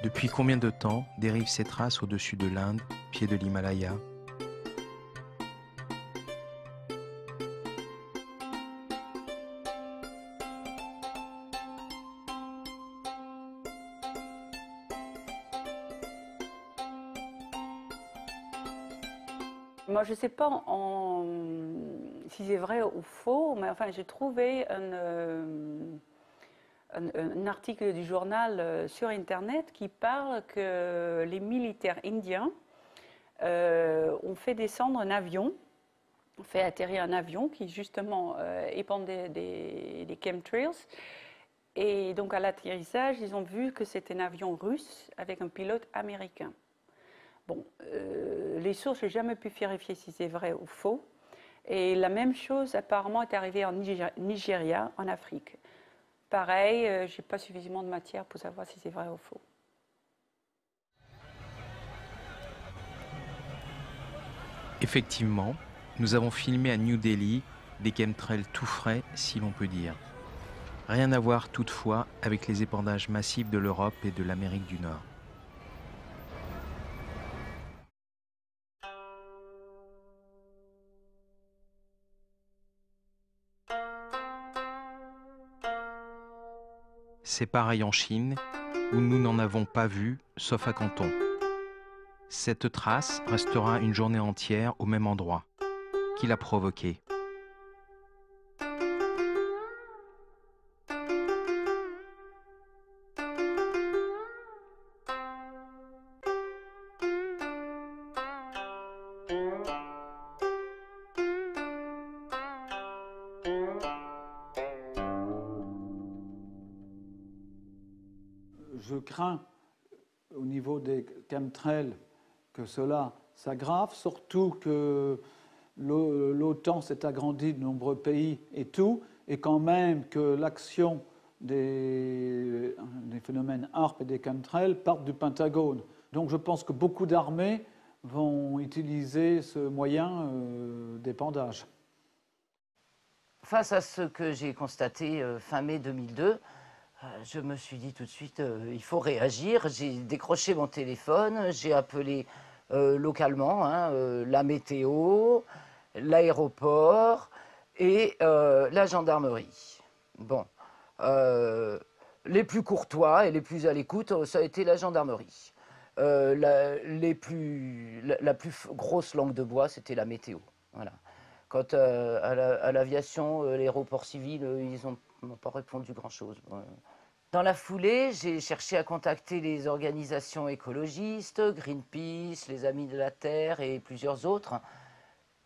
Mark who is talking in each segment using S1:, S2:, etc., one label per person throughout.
S1: Depuis combien de temps dérivent ces traces au-dessus de l'Inde, pied de l'Himalaya?
S2: Moi, je ne sais pas si c'est vrai ou faux, mais enfin, j'ai trouvé un article du journal sur Internet qui parle que les militaires indiens ont fait descendre un avion, ont fait atterrir un avion qui justement épandait des chemtrails. Et donc à l'atterrissage, ils ont vu que c'était un avion russe avec un pilote américain. Bon, les sources, je n'ai jamais pu vérifier si c'est vrai ou faux. Et la même chose apparemment est arrivée en Nigeria, en Afrique. Pareil, je n'ai pas suffisamment de matière pour savoir si c'est vrai ou faux.
S1: Effectivement, nous avons filmé à New Delhi des chemtrails tout frais, si l'on peut dire. Rien à voir toutefois avec les épandages massifs de l'Europe et de l'Amérique du Nord. C'est pareil en Chine, où nous n'en avons pas vu, sauf à Canton. Cette trace restera une journée entière au même endroit. Qui l'a provoquée?
S3: Je crains au niveau des chemtrails que cela s'aggrave, surtout que l'OTAN s'est agrandie de nombreux pays et tout, et quand même que l'action des phénomènes HAARP et des chemtrails partent du Pentagone. Donc je pense que beaucoup d'armées vont utiliser ce moyen d'épandage.
S4: Face à ce que j'ai constaté fin mai 2002, je me suis dit tout de suite, il faut réagir. J'ai décroché mon téléphone, j'ai appelé localement la météo, l'aéroport et la gendarmerie. Bon, les plus courtois et les plus à l'écoute, ça a été la gendarmerie. La plus grosse langue de bois, c'était la météo. Voilà. Quant à l'aviation, l'aéroport civil, ils n'ont pas répondu grand-chose. Dans la foulée, j'ai cherché à contacter les organisations écologistes, Greenpeace, les Amis de la Terre et plusieurs autres.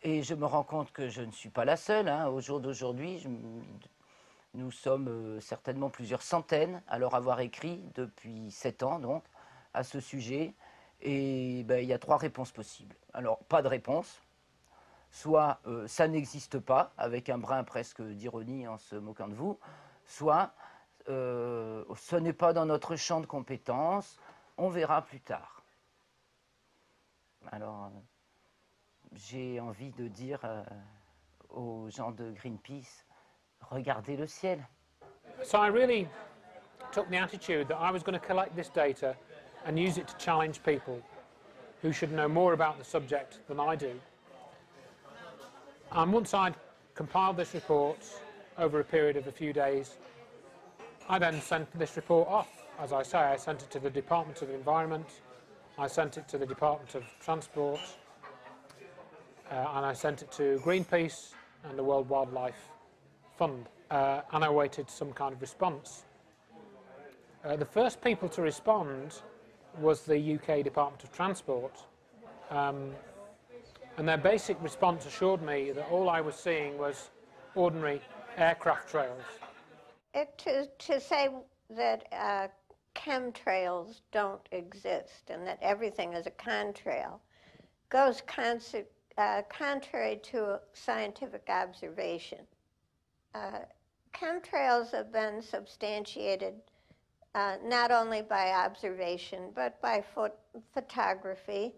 S4: Et je me rends compte que je ne suis pas la seule. Au jour d'aujourd'hui, nous sommes certainement plusieurs centaines à leur avoir écrit depuis 7 ans donc, à ce sujet. Et il y a 3 réponses possibles. Alors, pas de réponse. Soit ça n'existe pas, avec un brin presque d'ironie en se moquant de vous, soit ce n'est pas dans notre champ de compétences, on verra plus tard. Alors, j'ai envie de dire aux gens de Greenpeace, regardez le ciel.
S5: So I really took the attitude that I was going to collect this data and use it to challenge people who should know more about the subject than I do. And once I'd compiled this report over a period of a few days, I then sent this report off. As I say, I sent it to the Department of Environment, I sent it to the Department of Transport, and I sent it to Greenpeace and the World Wildlife Fund, and I awaited some kind of response. The first people to respond was the UK Department of Transport, and their basic response assured me that all I was seeing was ordinary aircraft trails.
S6: To say that chemtrails don't exist and that everything is a contrail goes contrary to scientific observation. Chemtrails have been substantiated not only by observation but by photography,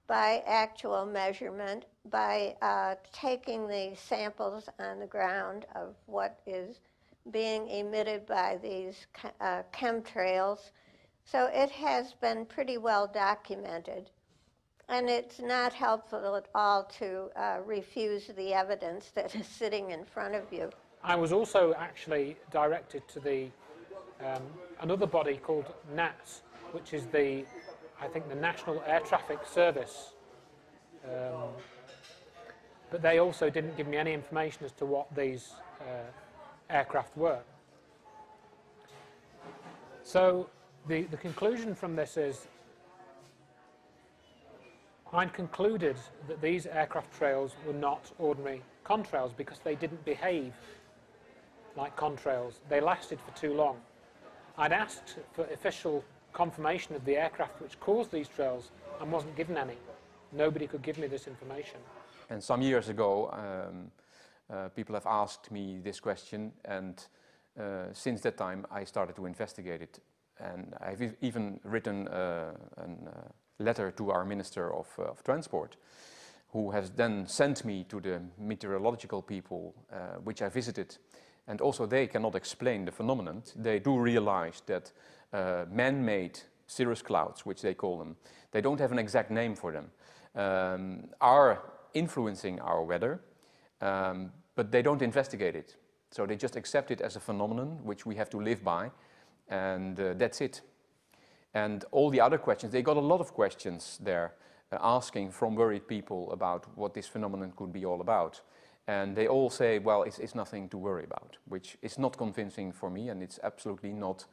S6: by actual measurement, by taking the samples on the ground of what is being emitted by these chemtrails, So it has been pretty well documented. And it's not helpful at all to refuse the evidence that is sitting in front of you.
S5: I was also actually directed to the another body called NATS, which is I think the National Air Traffic Service. But they also didn't give me any information as to what these aircraft were. So the conclusion from this is I'd concluded that these aircraft trails were not ordinary contrails because they didn't behave like contrails. They lasted for too long. I'd asked for official confirmation of the aircraft which caused these trails and wasn't given any. Nobody could give me this information.
S7: And some years ago, people have asked me this question, and since that time I started to investigate it. And I've even written a letter to our Minister of Transport, who has then sent me to the meteorological people, which I visited. And also they cannot explain the phenomenon. They do realize that man-made cirrus clouds, which they call them, they don't have an exact name for them, are influencing our weather, but they don't investigate it. So they just accept it as a phenomenon which we have to live by, and that's it. And all the other questions, they got a lot of questions there asking from worried people about what this phenomenon could be all about. And they all say, well, it's nothing to worry about, which is not convincing for me, and it's absolutely not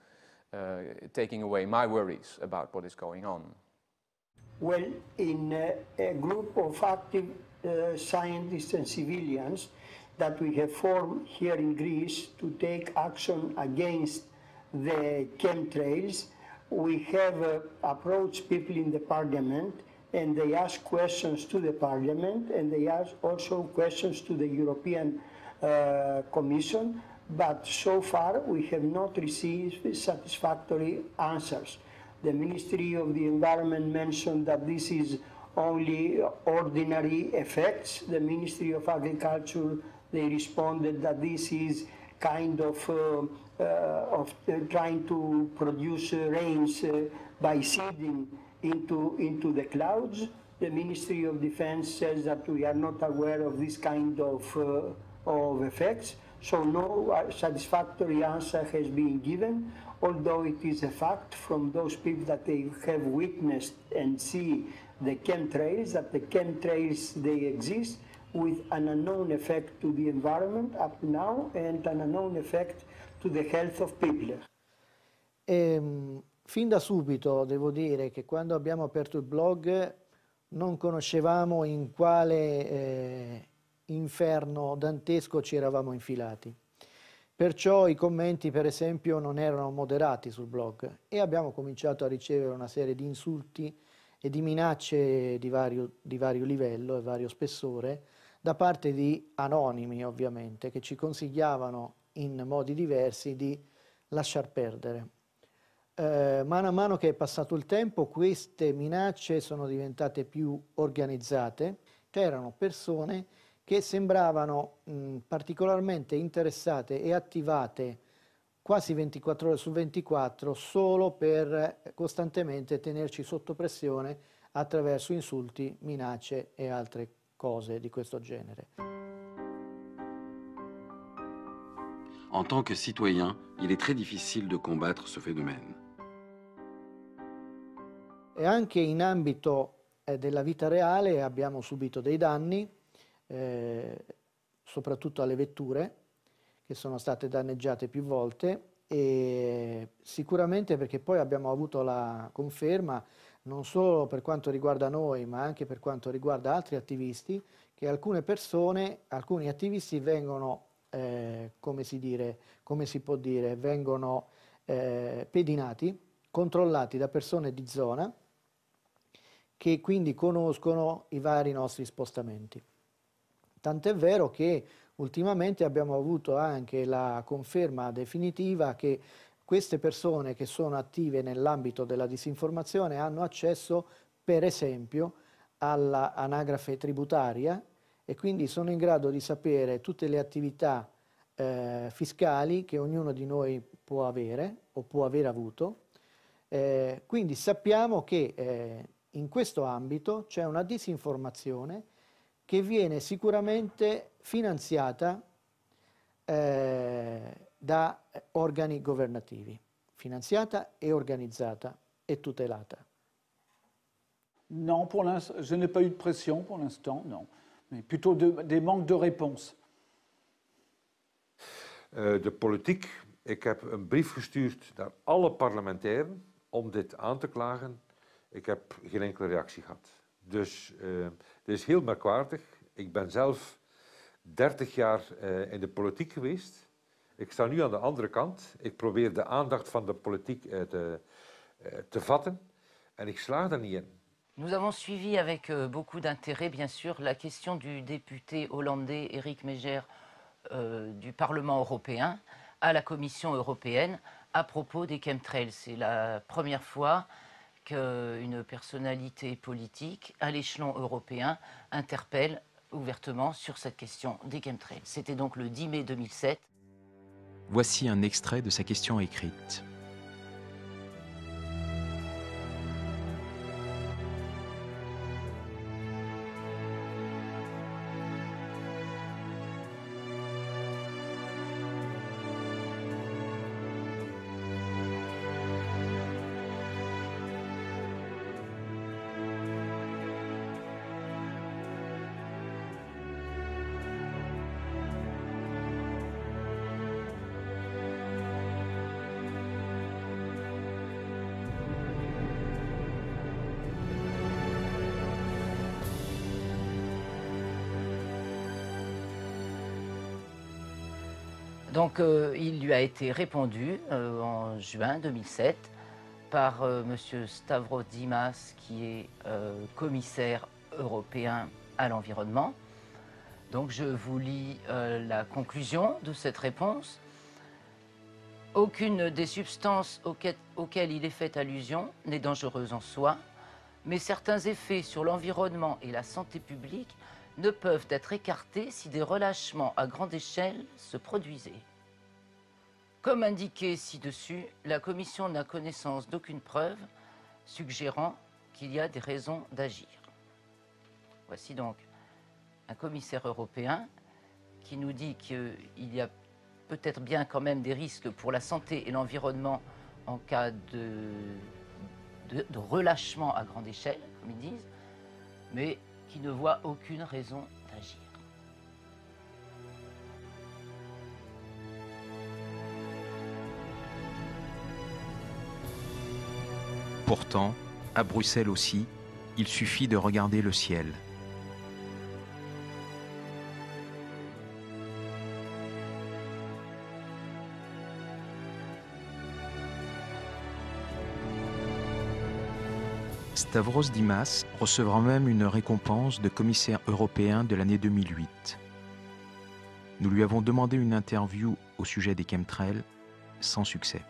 S7: taking away my worries about what is going on.
S8: Well, in a group of active scientists and civilians that we have formed here in Greece to take action against the chemtrails, we have approached people in the parliament, and they ask questions to the parliament, and they ask also questions to the European Commission, but so far we have not received satisfactory answers. The Ministry of the Environment mentioned that this is only ordinary effects. The Ministry of Agriculture, they responded that this is kind of trying to produce rains by seeding into the clouds. The Ministry of Defense says that we are not aware of this kind of effects. So no satisfactory answer has been given, although it is a fact from those people that they have witnessed and see the chemtrails, that the chemtrails, they exist with an unknown effect to the environment up to now and an unknown effect to the health of people.
S9: Fin da subito devo dire che quando abbiamo aperto il blog non conoscevamo in quale inferno dantesco ci eravamo infilati. Perciò i commenti, per esempio, non erano moderati sul blog e abbiamo cominciato a ricevere una serie di insulti e di minacce di vario livello e vario spessore da parte di anonimi, ovviamente, che ci consigliavano in modi diversi di lasciar perdere. Mano a mano che è passato il tempo, queste minacce sono diventate più organizzate. C'erano persone che sembravano particolarmente interessate e attivate quasi 24 ore su 24 solo per costantemente tenerci sotto pressione attraverso insulti, minacce e altre cose di questo genere.
S10: En tant que citoyen, il est très difficile de combattre ce phénomène.
S9: E anche in ambito della vita reale abbiamo subito dei danni, soprattutto alle vetture, che sono state danneggiate più volte, e sicuramente perché poi abbiamo avuto la conferma, non solo per quanto riguarda noi, ma anche per quanto riguarda altri attivisti, che alcune persone, alcuni attivisti vengono, come si può dire, vengono pedinati, controllati da persone di zona, che quindi conoscono i vari nostri spostamenti. Tant'è vero che ultimamente abbiamo avuto anche la conferma definitiva che queste persone che sono attive nell'ambito della disinformazione hanno accesso, per esempio, all'anagrafe tributaria e quindi sono in grado di sapere tutte le attività fiscali che ognuno di noi può avere o può aver avuto, Quindi sappiamo che in questo ambito c'è una disinformazione che viene sicuramente finanziata da organi governativi, finanziata e organizzata e tutelata.
S3: Non, pour l'instant, je n'ai pas eu de pression pour l'instant, non. Mais plutôt des manques de réponse.
S11: De politiek, ik heb een brief gestuurd naar alle parlementairen om dit aan te klagen. Ik heb geen enkele reactie gehad. Dus dit is heel merkwaardig. Ik ben zelf 30 jaar in de politiek geweest. Ik sta nu aan de andere kant. Ik probeer de aandacht van de politiek te vatten. En ik slaag er niet in.
S4: Nous avons suivi avec beaucoup d'intérêt, bien sûr, la question du député hollandais Éric Meijer du Parlement européen à la Commission européenne à propos des chemtrails. C'est la première fois qu'une personnalité politique à l'échelon européen interpelle ouvertement sur cette question des chemtrails. C'était donc le 10 mai 2007.
S1: Voici un extrait de sa question écrite.
S4: Donc il lui a été répondu en juin 2007 par M. Stavros Dimas, qui est commissaire européen à l'environnement. Donc je vous lis la conclusion de cette réponse. Aucune des substances auxquelles il est fait allusion n'est dangereuse en soi, mais certains effets sur l'environnement et la santé publique ne peuvent être écartés si des relâchements à grande échelle se produisaient. Comme indiqué ci-dessus, la Commission n'a connaissance d'aucune preuve suggérant qu'il y a des raisons d'agir. Voici donc un commissaire européen qui nous dit qu'il y a peut-être bien quand même des risques pour la santé et l'environnement en cas de relâchement à grande échelle, comme ils disent, mais qui ne voit aucune raison d'agir.
S1: Pourtant, à Bruxelles aussi, il suffit de regarder le ciel. Stavros Dimas recevra même une récompense de commissaire européen de l'année 2008. Nous lui avons demandé une interview au sujet des chemtrails, sans succès.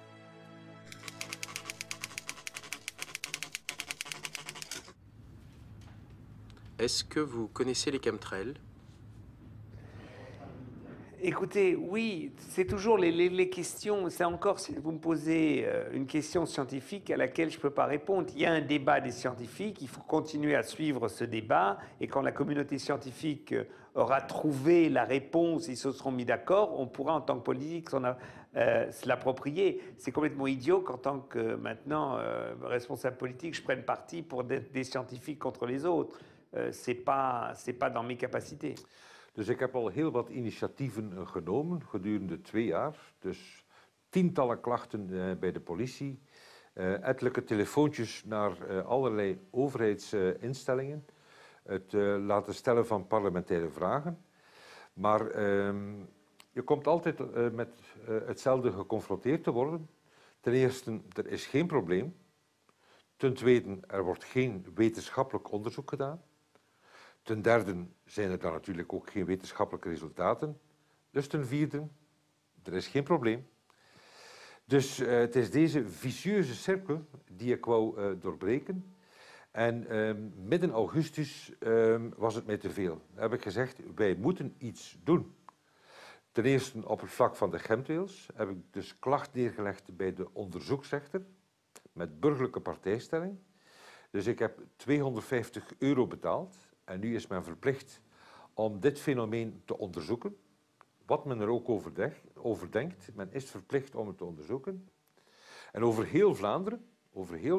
S1: Est-ce que vous connaissez les chemtrails?
S12: Écoutez, oui, c'est toujours les questions, c'est encore si vous me posez une question scientifique à laquelle je ne peux pas répondre. Il y a un débat des scientifiques, il faut continuer à suivre ce débat, et quand la communauté scientifique aura trouvé la réponse, ils se seront mis d'accord, on pourra en tant que politique se l'approprier. C'est complètement idiot qu'en tant que maintenant responsable politique, je prenne parti pour des scientifiques contre les autres. C'est pas dans mes capacités.
S11: Dus ik heb al heel wat initiatieven genomen gedurende 2 jaar. Dus tientallen klachten bij de politie. Ettelijke telefoontjes naar allerlei overheidsinstellingen. Het laten stellen van parlementaire vragen. Maar je komt altijd met hetzelfde geconfronteerd te worden. Ten eerste, er is geen probleem. Ten tweede, er wordt geen wetenschappelijk onderzoek gedaan. Ten derde zijn er dan natuurlijk ook geen wetenschappelijke resultaten. Dus ten vierde, er is geen probleem. Dus het is deze vicieuze cirkel die ik wou doorbreken. En midden augustus was het mij te veel. Dan heb ik gezegd, wij moeten iets doen. Ten eerste op het vlak van de chemtrails heb ik dus klacht neergelegd bij de onderzoeksrechter. met burgerlijke partijstelling. Dus ik heb €250 betaald en nu is men verplicht om dit fenomeen te onderzoeken. Wat men er ook over denkt, men is verplicht om het te onderzoeken. En over heel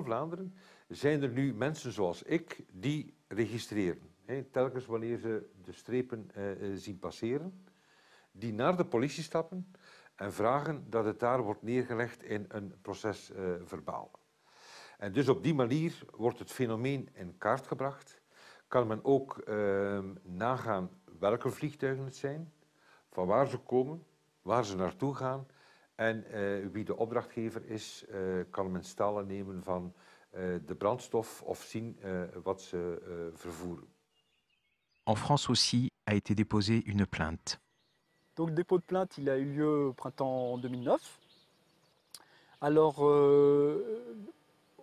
S11: Vlaanderen zijn er nu mensen zoals ik die registreren. Telkens wanneer ze de strepen zien passeren, die naar de politie stappen en vragen dat het daar wordt neergelegd in een procesverbaal. En dus op die manier wordt het fenomeen in kaart gebracht. Kan men ook nagaan welke vliegtuigen het zijn, van waar ze komen, waar ze naartoe gaan en wie de opdrachtgever is, kan men stalen nemen van de brandstof of zien wat ze vervoeren.
S1: En France aussi a été déposée une plainte.
S13: Donc le dépôt de plainte, il a eu lieu au printemps 2009. Alors,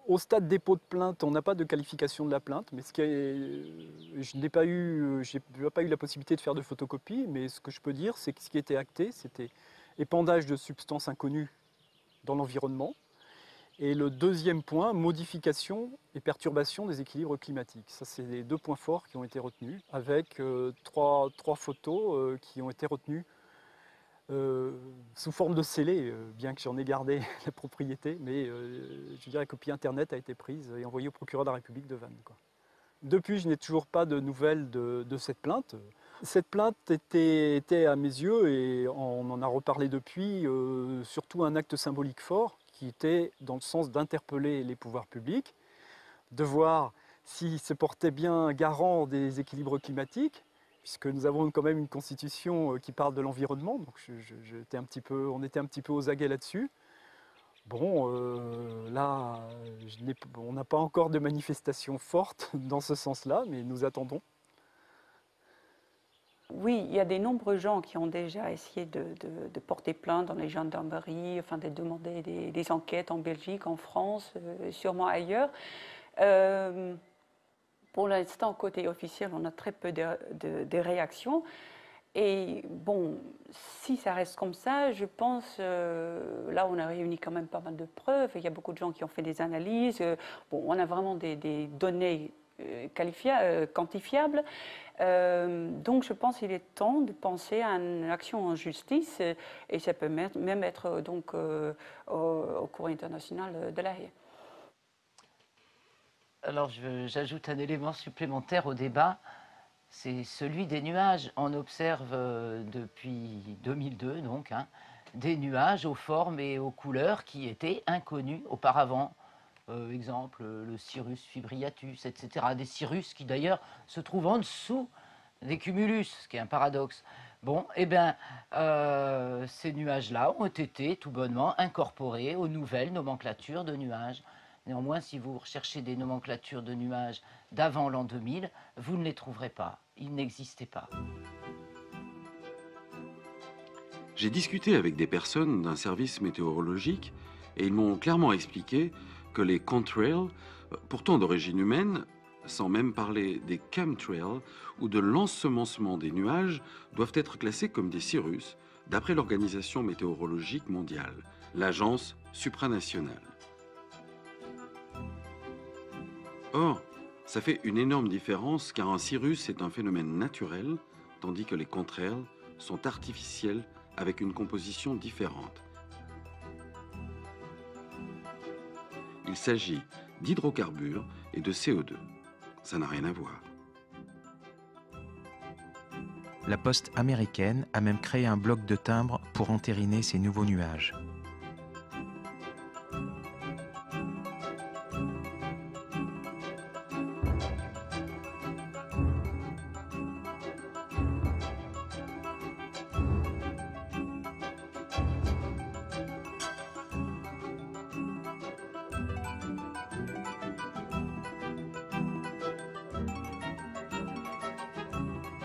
S13: au stade dépôt de plainte, on n'a pas de qualification de la plainte, mais je n'ai pas eu la possibilité de faire de photocopie, mais ce que je peux dire, c'est que ce qui était acté, c'était épandage de substances inconnues dans l'environnement. Et le deuxième point, modification et perturbation des équilibres climatiques. Ça, c'est les deux points forts qui ont été retenus, avec trois photos qui ont été retenues sous forme de scellé, bien que j'en ai gardé la propriété, mais je dirais que copie internet a été prise et envoyée au procureur de la République de Vannes, quoi. Depuis, je n'ai toujours pas de nouvelles de cette plainte. Cette plainte était à mes yeux, et on en a reparlé depuis, surtout un acte symbolique fort, qui était dans le sens d'interpeller les pouvoirs publics, de voir s'ils se portaient bien garant des équilibres climatiques, puisque nous avons quand même une constitution qui parle de l'environnement, donc on était un petit peu aux aguets là-dessus. Bon, là, on n'a pas encore de manifestation forte dans ce sens-là, mais nous attendons.
S2: Oui, il y a de nombreux gens qui ont déjà essayé de porter plainte dans les gendarmeries, enfin de demander des enquêtes en Belgique, en France, sûrement ailleurs. Pour l'instant, côté officiel, on a très peu de réactions. Et bon, si ça reste comme ça, je pense, là on a réuni quand même pas mal de preuves, il y a beaucoup de gens qui ont fait des analyses, bon, on a vraiment des données quantifiables, donc je pense qu'il est temps de penser à une action en justice, et ça peut même être donc au Cour international de La Haye.
S4: Alors j'ajoute un élément supplémentaire au débat. C'est celui des nuages. On observe depuis 2002 donc, des nuages aux formes et aux couleurs qui étaient inconnus auparavant. Exemple, le Cirrus fibriatus, etc. Des cirrus qui d'ailleurs se trouvent en dessous des cumulus, ce qui est un paradoxe. Bon, eh bien, ces nuages-là ont été tout bonnement incorporés aux nouvelles nomenclatures de nuages. Néanmoins, si vous recherchez des nomenclatures de nuages d'avant l'an 2000, vous ne les trouverez pas. Ils n'existaient pas.
S10: J'ai discuté avec des personnes d'un service météorologique et ils m'ont clairement expliqué que les contrails, pourtant d'origine humaine, sans même parler des chemtrails ou de l'ensemencement des nuages, doivent être classés comme des cirrus d'après l'Organisation météorologique mondiale, l'agence supranationale. Or, ça fait une énorme différence car un cirrus est un phénomène naturel, tandis que les contrails sont artificiels avec une composition différente. Il s'agit d'hydrocarbures et de CO2. Ça n'a rien à voir.
S1: La poste américaine a même créé un bloc de timbres pour entériner ces nouveaux nuages.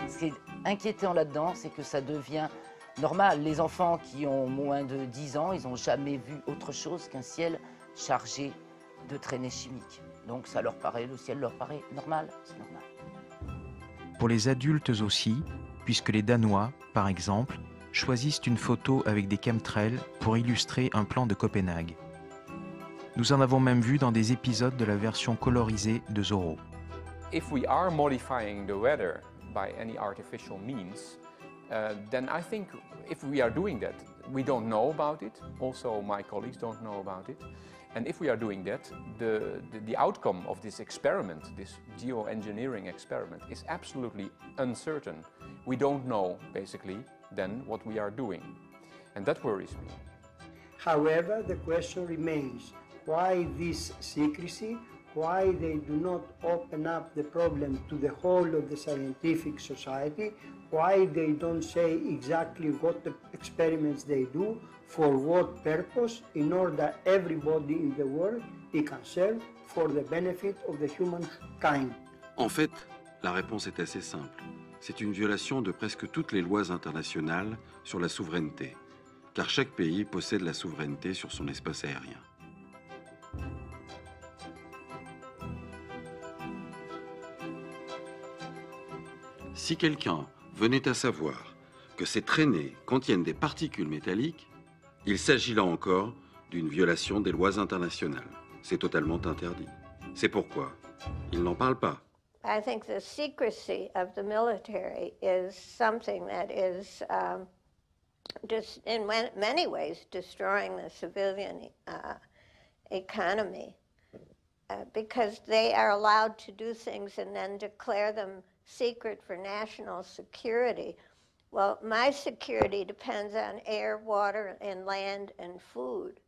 S4: Ce qui est inquiétant là-dedans, c'est que ça devient normal. Les enfants qui ont moins de 10 ans, ils n'ont jamais vu autre chose qu'un ciel chargé de traînées chimiques. Donc ça leur paraît, le ciel leur paraît normal, c'est normal.
S1: Pour les adultes aussi, puisque les Danois, par exemple, choisissent une photo avec des chemtrails pour illustrer un plan de Copenhague. Nous en avons même vu dans des épisodes de la version colorisée de Zorro.
S7: If we are modifying the weather by any artificial means, then I think if we are doing that, we don't know about it. Also, my colleagues don't know about it. And if we are doing that, the outcome of this experiment, this geoengineering experiment, is absolutely uncertain. We don't know, basically, then what we are doing. And that worries me.
S8: However, the question remains, why this secrecy? Why they do not open up the problem to the whole of the scientific society? Why they don't say exactly what the experiments they do, for what purpose, in order everybody in the world be concerned for the benefit of the humankind?
S10: En fait, la réponse est assez simple. C'est une violation de presque toutes les lois internationales sur la souveraineté, car chaque pays possède la souveraineté sur son espace aérien. Si quelqu'un venait à savoir que ces traînées contiennent des particules métalliques, il s'agit là encore d'une violation des lois internationales. C'est totalement interdit. C'est pourquoi il n'en parle pas.
S6: I think the secrecy of the military is something that is just in many ways destroying the civilian economy because they are allowed to do things and then declare them secret for national security. Well, my security depends on air, water, and land and food.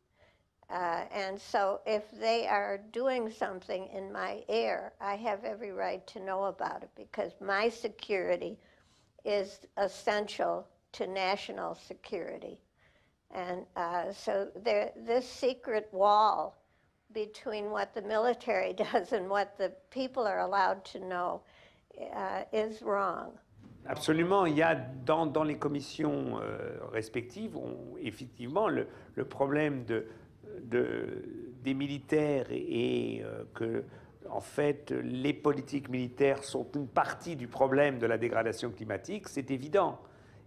S6: And so if they are doing something in my air, I have every right to know about it because my security is essential to national security. And so this secret wall between what the military does and what the people are allowed to know is wrong.
S12: Absolument, il y a dans les commissions respectives, effectivement, le problème des militaires et que, en fait, les politiques militaires sont une partie du problème de la dégradation climatique, c'est évident.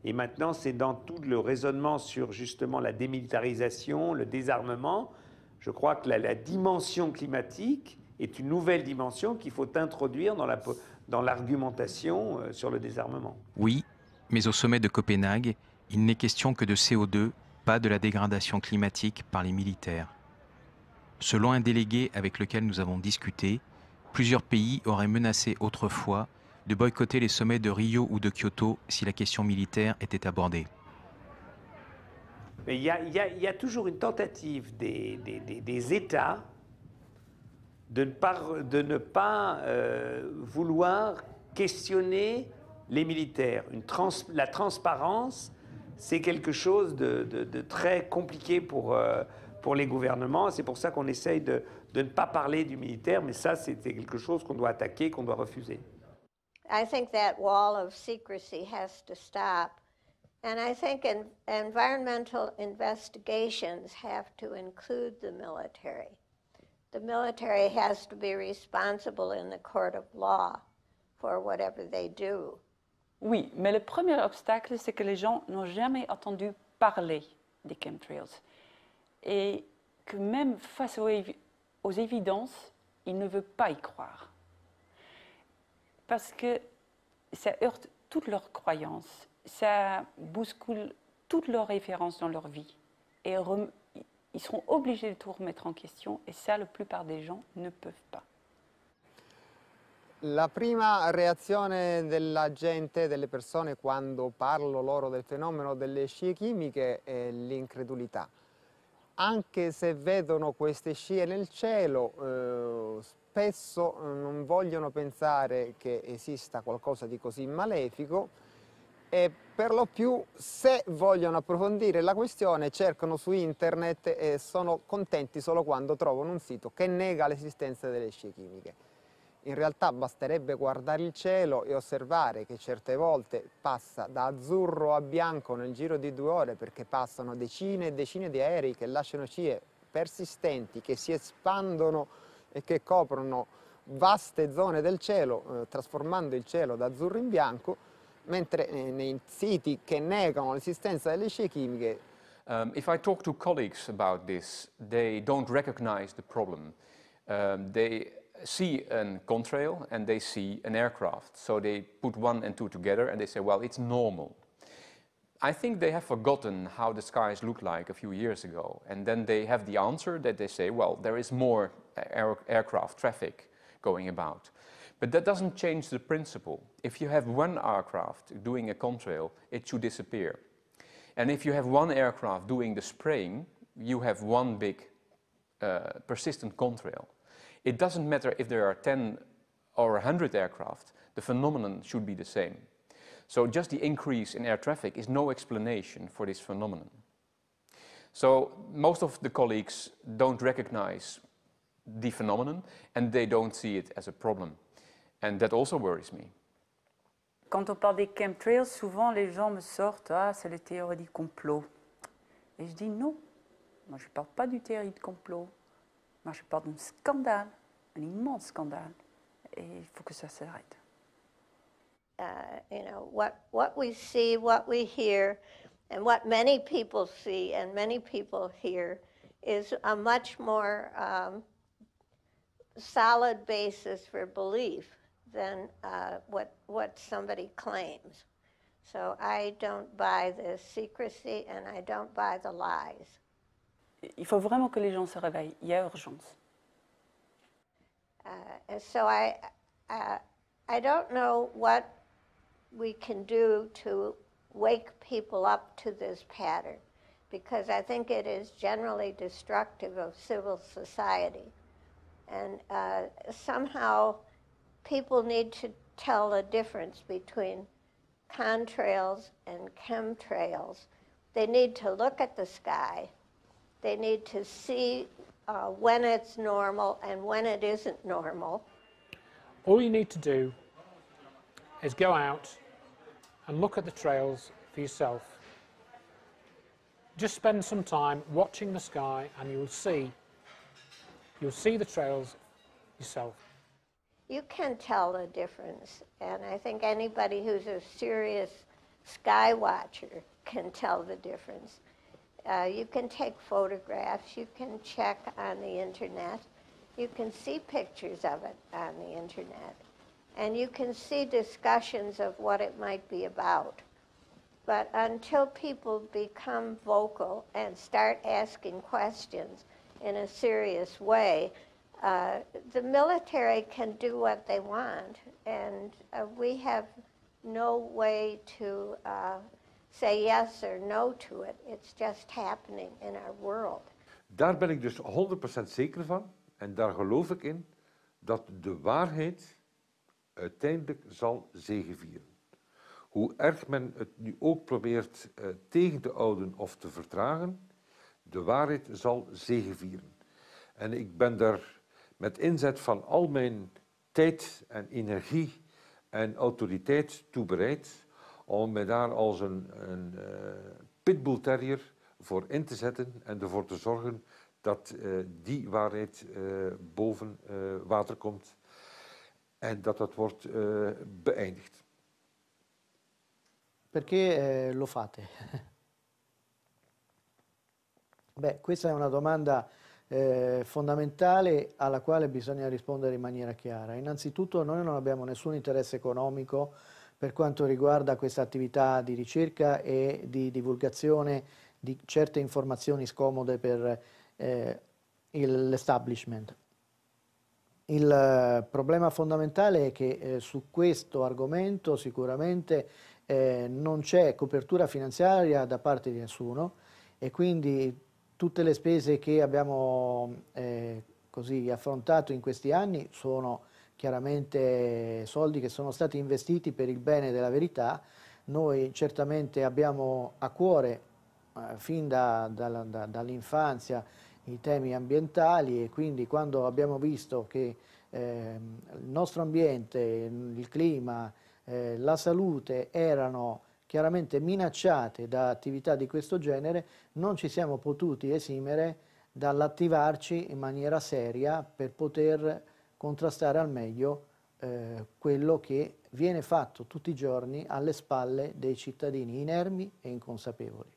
S12: Et maintenant, c'est dans tout le raisonnement sur justement la démilitarisation, le désarmement. Je crois que la dimension climatique est une nouvelle dimension qu'il faut introduire dans l'argumentation sur le désarmement.
S1: Oui, mais au sommet de Copenhague, il n'est question que de CO2, pas de la dégradation climatique par les militaires. Selon un délégué avec lequel nous avons discuté, plusieurs pays auraient menacé autrefois de boycotter les sommets de Rio ou de Kyoto si la question militaire était abordée.
S12: Mais il y a toujours une tentative des États de ne pas vouloir questionner les militaires. La transparence, c'est quelque chose de très compliqué pour les gouvernements. C'est pour ça qu'on essaye de ne pas parler du militaire, mais ça, c'est quelque chose qu'on doit attaquer, qu'on doit refuser.
S6: I think that wall of secrecy has to stop. And I think environmental investigations have to include the military. The military has to be responsible in the court of law for whatever they do.
S2: Oui, mais le premier obstacle, c'est que les gens n'ont jamais entendu parler des chemtrails. Et que même face aux évidences, ils ne veulent pas y croire. Parce que ça heurte toutes leurs croyances, ça bouscule toutes leurs références dans leur vie. Et ils seront obligés de tout remettre en question, et ça, la plupart des gens ne peuvent pas.
S14: La prima reazione della gente, delle persone, quando parlo loro del fenomeno delle scie chimiche è l'incredulità. Anche se vedono queste scie nel cielo, spesso non vogliono pensare che esista qualcosa di così malefico e per lo più, se vogliono approfondire la questione, cercano su internet e sono contenti solo quando trovano un sito che nega l'esistenza delle scie chimiche. In realtà basterebbe guardare il cielo e osservare che certe volte passa da azzurro a bianco nel giro di 2 ore perché passano decine e decine di aerei che lasciano scie persistenti, che si espandono e che coprono vaste zone del cielo, trasformando il cielo da azzurro in bianco, mentre nei siti che negano l'esistenza delle scie chimiche
S7: If I talk to colleagues about this, they don't recognize the problem. They see a contrail and they see an aircraft. So they put 1 and 2 together and they say, well, it's normal. I think they have forgotten how the skies looked like a few years ago. And then they have the answer that they say, well, there is more aircraft traffic going about. But that doesn't change the principle. If you have one aircraft doing a contrail, it should disappear. And if you have one aircraft doing the spraying, you have one big persistent contrail. It doesn't matter if there are 10 or 100 aircraft, the phenomenon should be the same. So just the increase in air traffic is no explanation for this phenomenon. So most of the colleagues don't recognize the phenomenon and they don't see it as a problem. And that also worries me.
S2: Quand on parle des chemtrails, souvent les gens me sortent « Ah, c'est les théories du complot ». Et je dis non, moi je ne parle pas du théorie du complot. Moi je parle d'un scandale, un immense scandale. Et il faut que ça s'arrête.
S6: You know, what we see, what we hear, and what many people see and many people hear is a much more solid basis for belief than what somebody claims. So I don't buy the secrecy and I don't buy the lies.
S2: Il faut vraiment que les gens se réveillent. Il y a urgence.
S6: And so I don't know what we can do to wake people up to this pattern, because I think it is generally destructive of civil society. And somehow people need to tell the difference between contrails and chemtrails. They need to look at the sky. They need to see when it's normal and when it isn't normal.
S5: All you need to do is go out and look at the trails for yourself. Just spend some time watching the sky and you'll see the trails yourself.
S6: You can tell the difference, and I think anybody who's a serious sky watcher can tell the difference. You can take photographs, you can check on the internet, you can see pictures of it on the internet, and you can see discussions of what it might be about. But until people become vocal and start asking questions in a serious way, the military can do what they want, and we have no way to say yes or no to it. It's just happening in our world.
S11: Daar ben ik dus 100% zeker van, en daar geloof ik in, dat de waarheid uiteindelijk zal zegevieren. Hoe erg men het nu ook probeert tegen te houden of te vertragen, de waarheid zal zegevieren. En ik ben daar met inzet van al mijn tijd en energie en autoriteit toe bereid om me daar als een pitbull terrier voor in te zetten en ervoor te zorgen dat die waarheid boven water komt en dat dat wordt beëindigd.
S9: Perché lo fate? Beh, questa è una domanda fondamentale alla quale bisogna rispondere in maniera chiara. Innanzitutto noi non abbiamo nessun interesse economico per quanto riguarda questa attività di ricerca e di divulgazione di certe informazioni scomode per l'establishment. Il problema fondamentale è che su questo argomento sicuramente non c'è copertura finanziaria da parte di nessuno e quindi tutte le spese che abbiamo così affrontato in questi anni sono chiaramente soldi che sono stati investiti per il bene della verità. Noi certamente abbiamo a cuore fin dall'infanzia i temi ambientali e quindi quando abbiamo visto che il nostro ambiente, il clima, la salute erano chiaramente minacciate da attività di questo genere, non ci siamo potuti esimere dall'attivarci in maniera seria per poter contrastare al meglio quello che viene fatto tutti i giorni alle spalle dei cittadini inermi e inconsapevoli.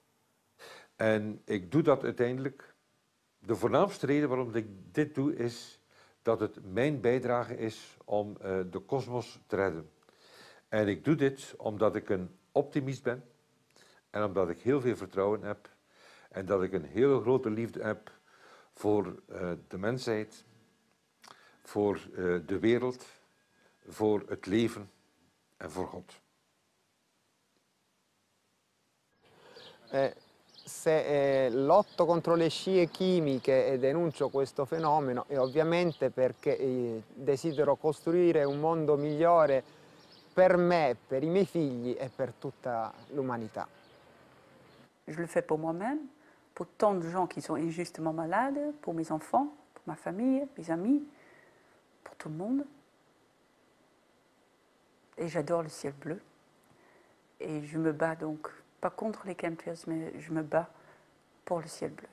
S11: En ik doe dat uiteindelijk. De voornaamste reden waarom ik dit doe is dat het mijn bijdrage is om de kosmos te redden. En ik doe dit omdat ik een optimist ben en omdat ik heel veel vertrouwen heb en dat ik een hele grote liefde heb voor de mensheid, voor de wereld, voor het leven en voor God.
S14: Se lotto contro le scie chimiche e denuncio questo fenomeno è ovviamente perché desidero costruire un mondo migliore per me, per i miei figli e per tutta l'umanità.
S2: Je le fais pour moi-même, pour tant de gens qui sont injustement malades, pour mes enfants, pour ma famille, mes amis, pour tout le monde. Et j'adore le ciel bleu. Et je me bats donc, pas contre les chemtrails, mais je me bats pour le ciel bleu.